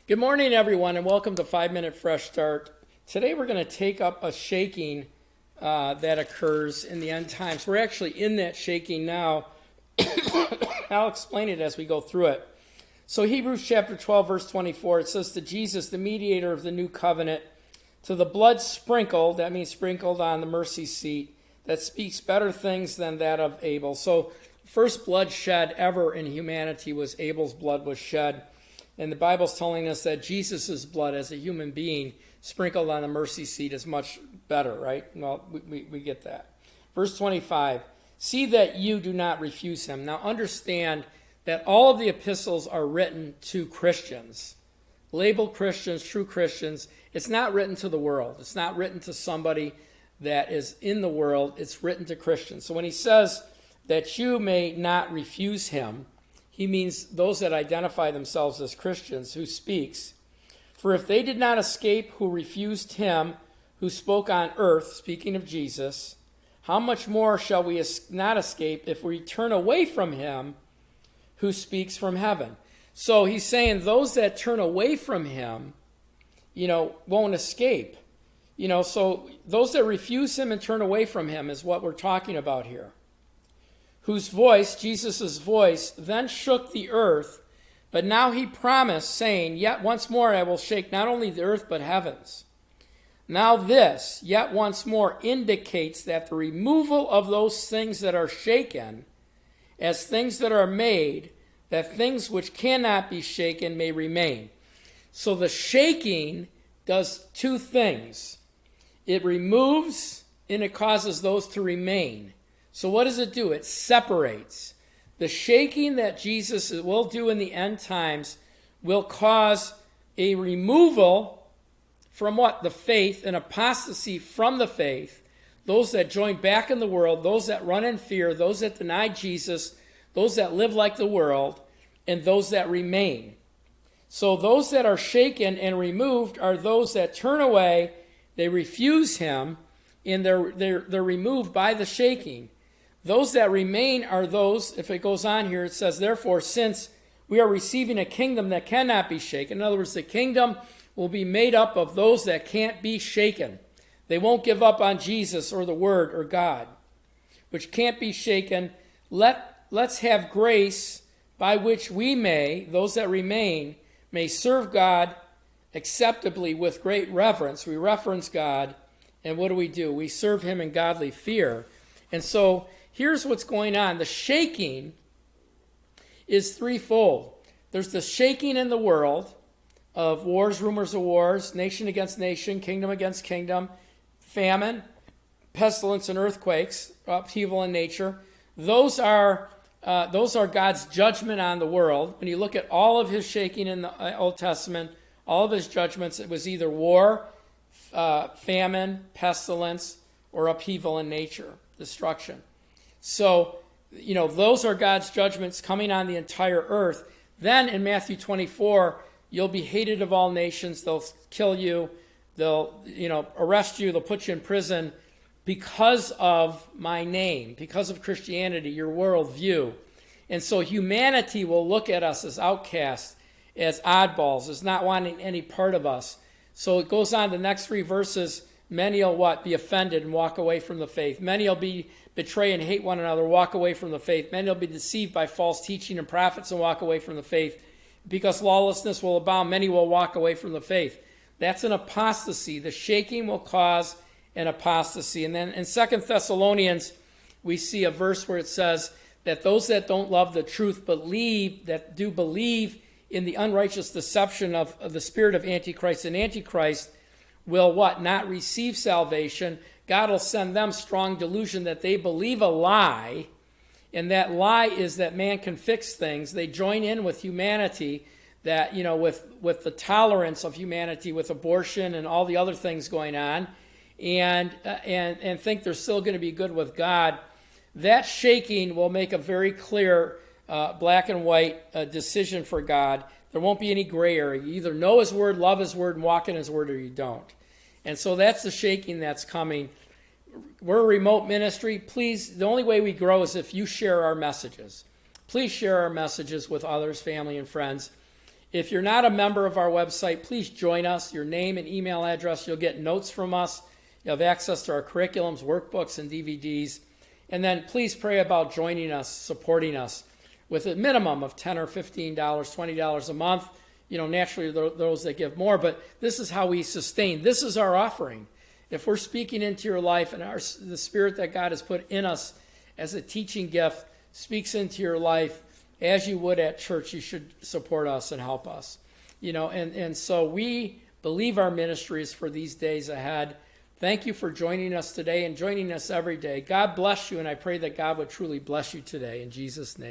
Good morning, everyone, and welcome to 5 Minute Fresh Start. Today we're going to take up a shaking that occurs in the end times. We're actually in that shaking now. I'll explain it as we go through it. So Hebrews chapter 12, verse 24, it says, to Jesus, the mediator of the new covenant, to the blood sprinkled, that means sprinkled on the mercy seat, that speaks better things than that of Abel. So first blood shed ever in humanity was Abel's blood was shed. And the Bible's telling us that Jesus' blood as a human being sprinkled on the mercy seat is much better, right? Well, we get that. Verse 25, see that you do not refuse him. Now understand that all of the epistles are written to Christians, labeled Christians, true Christians. It's not written to the world. It's not written to somebody that is in the world. It's written to Christians. So when he says that you may not refuse him, he means those that identify themselves as Christians, who speaks. For if they did not escape who refused him who spoke on earth, speaking of Jesus, how much more shall we not escape if we turn away from him who speaks from heaven? So he's saying those that turn away from him, won't escape. So those that refuse him and turn away from him is what we're talking about here. Whose voice, Jesus' voice, then shook the earth, but now he promised, saying, yet once more I will shake not only the earth but heavens. Now this, yet once more, indicates that the removal of those things that are shaken, as things that are made, that things which cannot be shaken may remain. So the shaking does two things. It removes and it causes those to remain. So what does it do? It separates. The shaking that Jesus will do in the end times will cause a removal from what? The faith, an apostasy from the faith. Those that join back in the world, those that run in fear, those that deny Jesus, those that live like the world, and those that remain. So those that are shaken and removed are those that turn away, they refuse him, and they're removed by the shaking. Those that remain are those, if it goes on here, it says, therefore, since we are receiving a kingdom that cannot be shaken, in other words, the kingdom will be made up of those that can't be shaken. They won't give up on Jesus or the Word or God, which can't be shaken. Let's have grace by which we may, those that remain, may serve God acceptably with great reverence. We reverence God, and what do? We serve him in godly fear. And so here's what's going on. The shaking is threefold. There's the shaking in the world of wars, rumors of wars, nation against nation, kingdom against kingdom, famine, pestilence, and earthquakes, upheaval in nature. Those are God's judgment on the world. When you look at all of his shaking in the Old Testament, all of his judgments, it was either war, famine, pestilence, or upheaval in nature, destruction. So, those are God's judgments coming on the entire earth. Then in Matthew 24, you'll be hated of all nations. They'll kill you. They'll, arrest you. They'll put you in prison because of my name, because of Christianity, your worldview. And so humanity will look at us as outcasts, as oddballs, as not wanting any part of us. So it goes on, the next three verses, many will what? Be offended and walk away from the faith. Many will betray and hate one another, walk away from the faith. Many will be deceived by false teaching and prophets and walk away from the faith. Because lawlessness will abound, many will walk away from the faith. That's an apostasy. The shaking will cause an apostasy. And then in 2 Thessalonians, we see a verse where it says that those that don't love the truth believe in the unrighteous deception of the spirit of Antichrist, and Antichrist will what? Not receive salvation. God will send them strong delusion that they believe a lie, and that lie is that man can fix things. They join in with humanity, that, with the tolerance of humanity, with abortion and all the other things going on, and think they're still going to be good with God. That shaking will make a very clear black and white decision for God. There won't be any gray area. You either know his word, love his word, and walk in his word, or you don't. And so that's the shaking that's coming. We're a remote ministry. Please, the only way we grow is if you share our messages. Please share our messages with others, family, and friends. If you're not a member of our website, please join us. Your name and email address, you'll get notes from us. You have access to our curriculums, workbooks, and DVDs. And then please pray about joining us, supporting us with a minimum of $10 or $15, $20 a month. Naturally, those that give more, but this is how we sustain. This is our offering. If we're speaking into your life and the Spirit that God has put in us as a teaching gift speaks into your life, as you would at church, you should support us and help us. And so we believe our ministry is for these days ahead. Thank you for joining us today and joining us every day. God bless you, and I pray that God would truly bless you today in Jesus' name.